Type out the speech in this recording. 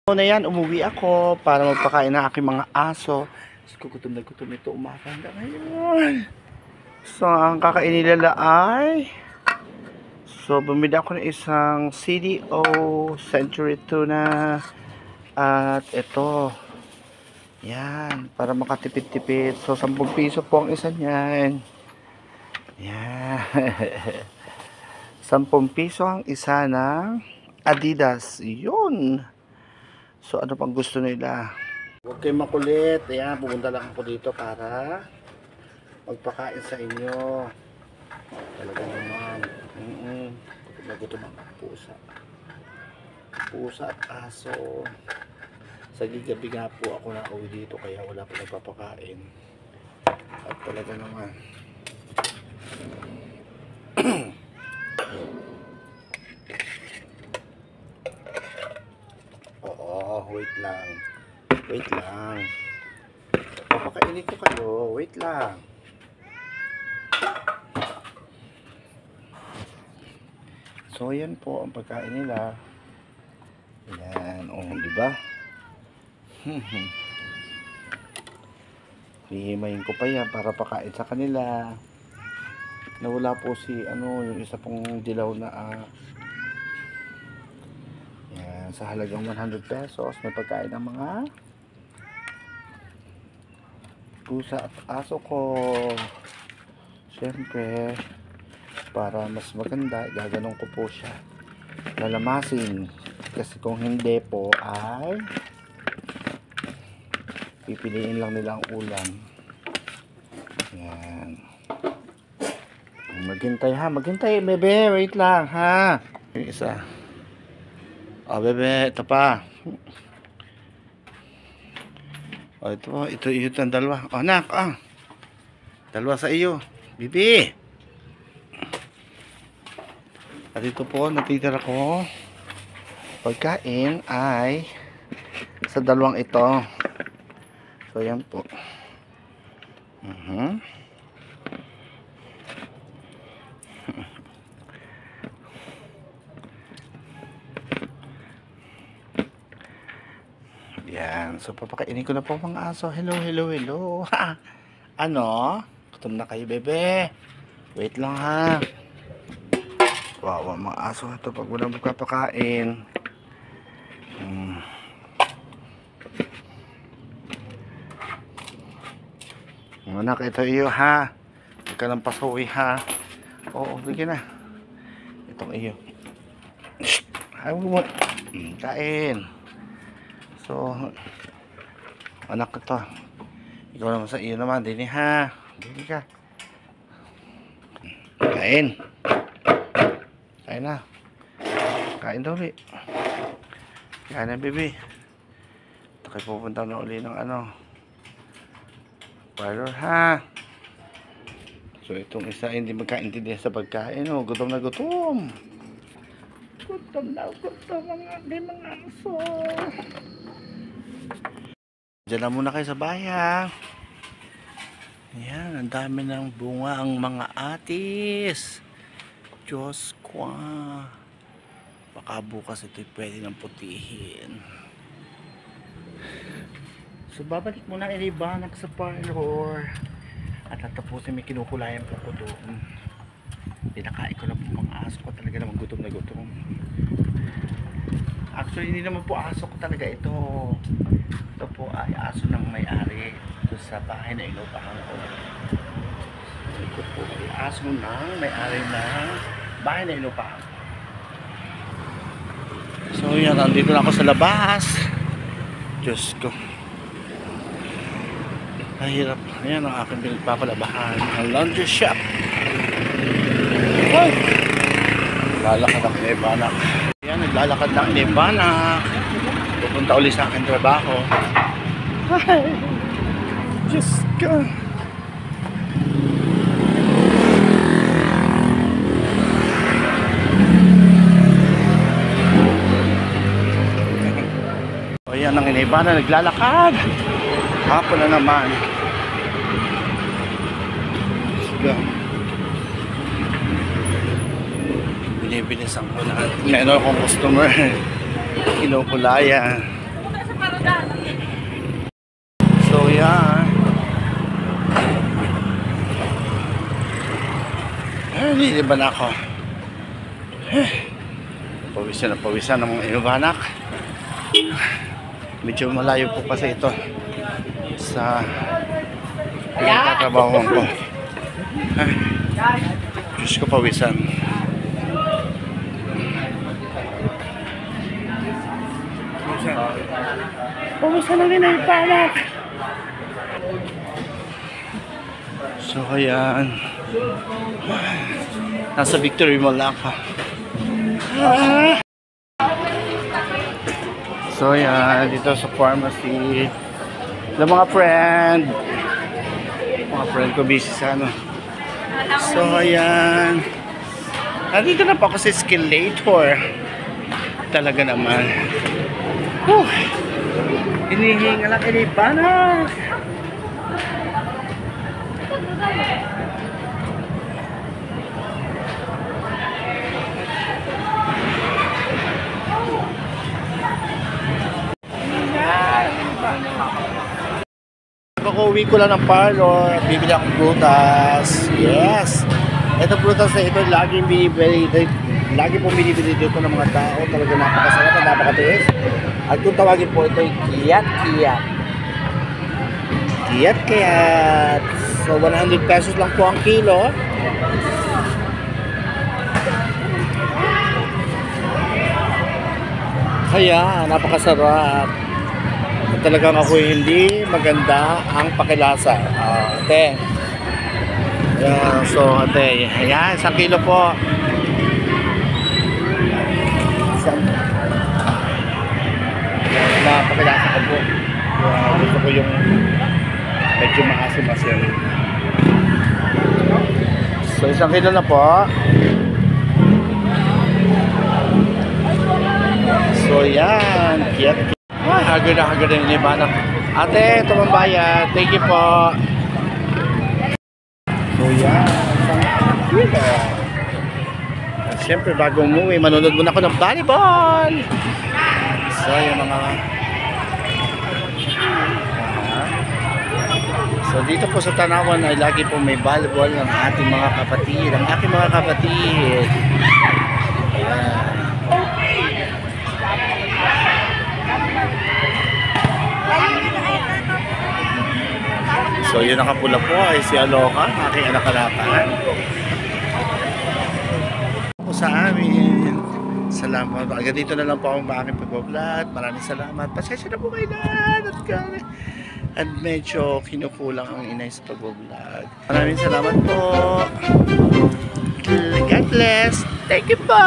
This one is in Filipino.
Na yan, umuwi ako para magpakain ng aking mga aso. Gutom na gutom ito, umaga hanggang ngayon. So, ang kakainin nila ay bumili ako ng isang CDO Century Tuna. At ito, yan, para makatipid-tipid. So, 10 piso po ang isa niyan. Yan. 10 piso ang isa ng Adidas. Yun. So, ano pang gusto nila? Huwag kayong makulit. Ayan, pupunta lang ako dito para magpakain sa inyo. Talaga naman. Gutom ang pusa. Pusa at aso. Sa gabi nga po ako na-uwi dito kaya wala pa nagpapakain. At talaga naman. Wait lang. Wait lang. Papakainin ko kayo. Wait lang. So, yan po ang pagkain nila. Yan. O, diba? Hihimayin ko pa yan para pakain sa kanila. Nawala po yung isa pong dilaw na sa halagang 100 pesos may pagkain ng mga pusa at aso ko. Siyempre para mas maganda gaganon ko po siya lalamasin, kasi kung hindi po ay pipiliin lang nila ang ulam. Yan, maghintay bebe, wait lang ha. Yung isa, bebe, ito pa. Ito ang dalawa. Anak, dalawa sa iyo, bibi. At ito po, natitira ko pagkain ay sa dalawang ito. So, yan po. Yan. So, papakainin ko na po mga aso. Hello. Ano? Gutom na kayo, bebe. Wait lang, ha. Wow, mga aso ito pag walang magpapakain. Anak, ito iyo, ha. Huwag ka lang pasuwi, ha. Oo, bigyan na. Itong iyo. Shhh! Ayaw mo. Kain. So, anak ko to. Ikaw naman sa iyo naman. Dini, ha. Dini ka. Kain. Kain na. Kain daw ulit. Kain na, baby. Ito kayo pupunta na ulit ng parlor, ha. So, itong isa hindi magkaintindihan sa pagkain. Gutom na gutom. Gutom mga aso. Diyan na muna kayo sa bayan. Yan, ang dami ng bunga ang mga atis. Diyos ko. Baka bukas ito'y pwede ng putihin. So, babalik muna ilibanak sa parlor. At tatapusin, may kinukulayan po ko doon. Pinakain ko na po mga aso ko. Talaga naman gutom na gutom. Actually, hindi naman po aso ko talaga ito. Ito po ay aso ng may-ari doon sa bahay na inupahan ko. Ito po ay aso ng may-ari ng bahay na inupahan ko. So yan, nandito na ako sa labas. Diyos ko, mahirap. Ayan ang aking pinagpapalabahan, ang laundry shop. Lalakad ako ni Ibanak. Ayan, naglalakad lang ni Ibanak. Pupunta ulit sa aking trabaho. Ay, Diyos ko. Ayan ang Ibanak, naglalakad. Hapon na naman. Sige. Binibilis ang ko na. Meron akong customer. Kinukulayan. So yan. Niliban ako. Pawisan ng mga inubanak. Medyo malayo po kasi ito sa pinagtatrabahoan ko. Diyos ko, pawisan. Pawisan na rin ang ipanak. So ayan, nasa Victory Mall ako. So ayan, dito sa pharmacy, yung mga friend ko busy sa ano. So ayan, nandito na pa ako sa escalator. Talaga naman, hinihingal ang inipanak. Pag-uwi ko lang ng parlor, bibili akong prutas. Yes! Ito prutas na ito, lagi pong binibili dito ng mga tao. Talaga napakasarap at napakatiis. At kung tawagin po ito, kiyat-kiyat. Kiyat-kiyat. So, 100 pesos lang po ang kilo. Kaya, napakasarap. At talagang ako hindi maganda ang pakilasa. Ate. Yeah, so, ate. Ayan, 1 kilo po. Napakilasa ko po. Gusto ko yung medyo maasim-asim. So, 1 kilo na po. So, yan. Hagod na yung libanang. Ate, ito ang bayad. Thank you po. So, yan. 1 kilo. At syempre, bago umuwi, manonood muna ako ng volleyball. So, yung mga... So, dito po sa Tanawan ay lagi po may volleyball ng ating mga kapatid. Ang aking mga kapatid. So, yun nakapula po ay si Aloka, aking anak-anakan. Po sa amin. Salamat. Agad dito na lang po ang aking pag-vlog. Maraming salamat. Pasensya na po kayo na. At medyo kinukulang ang inay sa pag-vlog. Maraming salamat po. God bless. Thank you po.